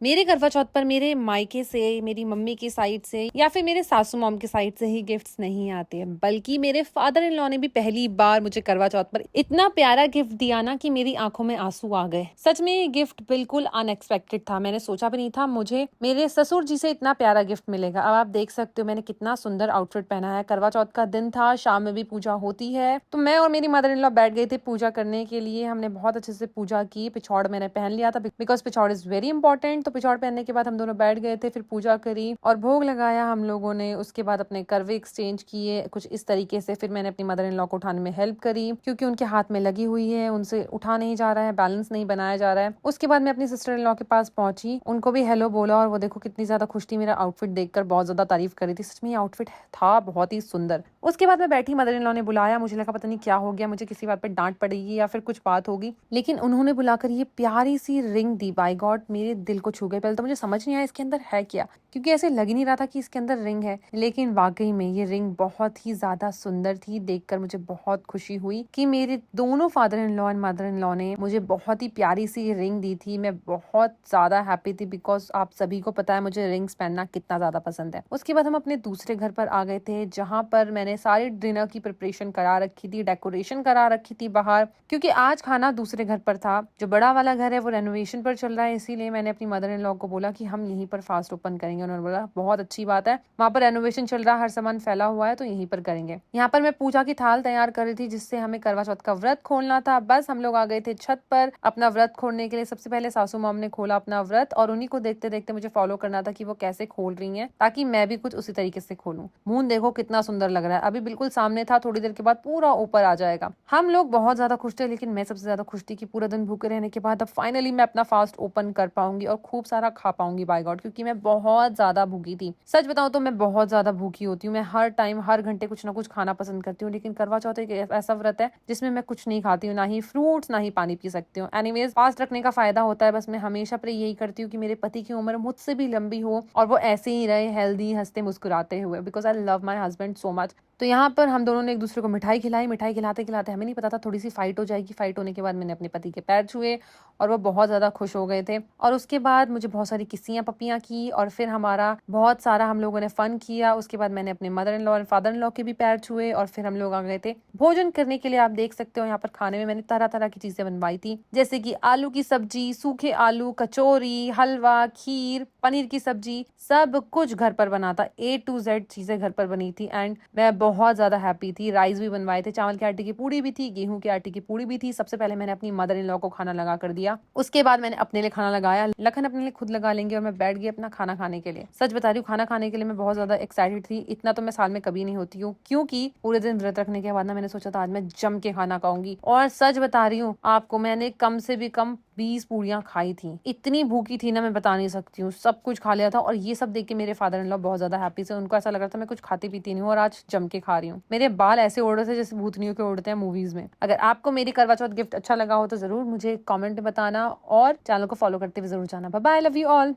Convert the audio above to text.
मेरे करवा चौथ पर मेरे मायके से, मेरी मम्मी की साइड से या फिर मेरे सासू मॉम की साइड से ही गिफ्ट्स नहीं आते हैं, बल्कि मेरे फादर इन लॉ ने भी पहली बार मुझे करवा चौथ पर इतना प्यारा गिफ्ट दिया ना कि मेरी आंखों में आंसू आ गए। सच में ये गिफ्ट बिल्कुल अनएक्सपेक्टेड था, मैंने सोचा भी नहीं था मुझे मेरे ससुर जी से इतना प्यारा गिफ्ट मिलेगा। अब आप देख सकते हो मैंने कितना सुंदर आउटफिट पहना है। करवा चौथ का दिन था, शाम में भी पूजा होती है, तो मैं और मेरी मदर इन लॉ बैठ गए थे पूजा करने के लिए। हमने बहुत अच्छे से पूजा की। पिछौड़ मैंने पहन लिया था बिकॉज पिछौड़ इज वेरी इंपॉर्टेंट। तो पिछौड़ पहनने के बाद हम दोनों बैठ गए थे, फिर पूजा करी और भोग लगाया हम लोगों ने। उसके बाद अपने करवे एक्सचेंज किए कुछ इस तरीके से। फिर मैंने अपनी मदर इन लॉ को उठाने में हेल्प करी क्योंकि उनके हाथ में लगी हुई है, उनसे उठा नहीं जा रहा है, बैलेंस नहीं बनाया जा रहा है। उसके बाद मैं अपनी सिस्टर इन लॉ के पास पहुंची, उनको भी हेलो बोला और वो देखो कितनी ज्यादा खुश थी, मेरा आउटफिट देखकर बहुत ज्यादा तारीफ कर रही थी। सच में ये आउटफिट था बहुत ही सुंदर। उसके बाद मैं बैठी, मदर इन लॉ ने बुलाया, मुझे लगा पता नहीं क्या हो गया, मुझे किसी बात पर डांट पड़ेगी या फिर कुछ बात होगी, लेकिन उन्होंने बुलाकर ये प्यारी सी रिंग दी। बाय गॉड, मेरे दिल को छू गई। पहले तो मुझे समझ नहीं आया इसके अंदर है क्या, क्योंकि ऐसे लग ही नहीं रहा था कि इसके अंदर रिंग है, लेकिन वाकई में ये रिंग बहुत ही ज्यादा सुंदर थी। देखकर मुझे बहुत खुशी हुई कि मेरे दोनों father in law and mother in law ने मुझे बहुत ही प्यारी सी रिंग दी थी। मैं बहुत ज्यादा हैप्पी थी बिकॉज आप सभी को पता है मुझे रिंग्स पहनना कितना ज्यादा पसंद है। उसके बाद हम अपने दूसरे घर पर आ गए थे, जहाँ पर मैंने सारी डिनर की प्रिपरेशन करा रखी थी, डेकोरेशन करा रखी थी बाहर, क्योंकि आज खाना दूसरे घर पर था। जो बड़ा वाला घर है वो रेनोवेशन पर चल रहा है, इसीलिए मैंने अपनी मदर इन लॉ को बोला कि हम यहीं पर फास्ट ओपन करेंगे। उन्होंने बोला बहुत अच्छी बात है, वहाँ पर रेनोवेशन चल रहा है, हर सामान फैला हुआ है, तो यहीं पर करेंगे। यहाँ पर मैं पूजा की थाल तैयार कर रही थी जिससे हमें करवा चौथ का व्रत खोलना था। बस हम लोग आ गए थे छत पर अपना व्रत खोलने के लिए। सबसे पहले सासू मॉम ने खोला अपना व्रत और उन्हीं को देखते देखते मुझे फॉलो करना था कि वो कैसे खोल रही हैं, ताकि मैं भी कुछ उसी तरीके से खोलूं। मून देखो कितना सुंदर लग रहा है, अभी बिल्कुल सामने था, थोड़ी देर के बाद पूरा ऊपर आ जाएगा। हम लोग बहुत ज्यादा खुश थे, लेकिन मैं सबसे ज्यादा खुश थी कि पूरा दिन भूखे रहने के बाद अब फाइनली मैं अपना फास्ट ओपन कर पाऊंगी और खूब सारा खा पाऊंगी। बाय गॉड, क्योंकि मैं बहुत ज्यादा भूखी थी। सच बताऊं तो मैं बहुत ज्यादा भूखी होती हूँ, मैं हर टाइम हर घंटे कुछ ना कुछ खाना पसंद करती हूँ, लेकिन करवा चौथ एक ऐसा व्रत है जिसमें मैं कुछ नहीं खाती हूँ, ना ही फ्रूट्स ना ही पानी पी सकती हूँ। एनीवेज, फास्ट रखने का फायदा होता है, बस मैं हमेशा प्रे यही करती हूँ कि मेरे पति की उम्र मुझसे भी लंबी हो और वो ऐसे ही रहे, हेल्दी, हंसते मुस्कुराते हुए, because I love my husband so much. तो यहाँ पर हम दोनों ने एक दूसरे को मिठाई खिलाई। मिठाई खिलाते खिलाते हमें नहीं पता था थोड़ी सी फाइट हो जाएगी। फाइट होने के बाद मैंने अपने पति के पैर छुए और वो बहुत ज्यादा खुश हो गए थे। और उसके बाद मुझे बहुत सारी किस्सियां पपियां की और फिर हमारा बहुत सारा हम लोगों ने फन किया। उसके बाद मैंने अपने मदर इन लॉ और फादर इन लॉ के भी पैर छुए और फिर हम लोग आ गए थे भोजन करने के लिए। आप देख सकते हो यहाँ पर खाने में मैंने तरह तरह की चीजें बनवाई थी, जैसे कि आलू की सब्जी, सूखे आलू, कचौरी, हलवा, खीर, पनीर की सब्जी, सब कुछ घर पर बना था। A to Z चीजें घर पर बनी थी एंड मैं बहुत ज्यादा हैप्पी थी। राइस भी बनवाए थे, चावल के आटे की पूड़ी भी थी, गेहूं के आटे की पूड़ी भी थी। सबसे पहले मैंने अपनी मदर इन लॉ को खाना लगा कर दिया, उसके बाद मैंने अपने लिए खाना लगाया। लखन अपने लिए खुद लगा लेंगे और मैं बैठ गई अपना खाना खाने के लिए। सच बता रही हूँ, खाना खाने के लिए मैं बहुत ज्यादा एक्साइटेड थी। इतना तो मैं साल में कभी नहीं होती हूँ, क्योंकि पूरे दिन व्रत रखने के बाद ना मैंने सोचा था आज मैं जम के खाना खाऊंगी। और सच बता रही हूँ आपको, मैंने कम से भी कम 20 पूड़ियां खाई थी। इतनी भूखी थी ना, मैं बता नहीं सकती हूँ, सब कुछ खा लिया था। और ये सब देख के मेरे फादर इन लॉ बहुत ज्यादा हैप्पी थे, उनको ऐसा लग रहा था मैं कुछ खाती पीती नहीं हूँ और आज जम के खा रही हूँ। मेरे बाल ऐसे उड़ रहे थे जैसे भूतनियों के उड़ते हैं मूवीज में। अगर आपको मेरी करवा चौथ गिफ्ट अच्छा लगा हो तो जरूर मुझे कमेंट में बताना और चैनल को फॉलो करते हुए जरूर जाना। Bye bye, love you all.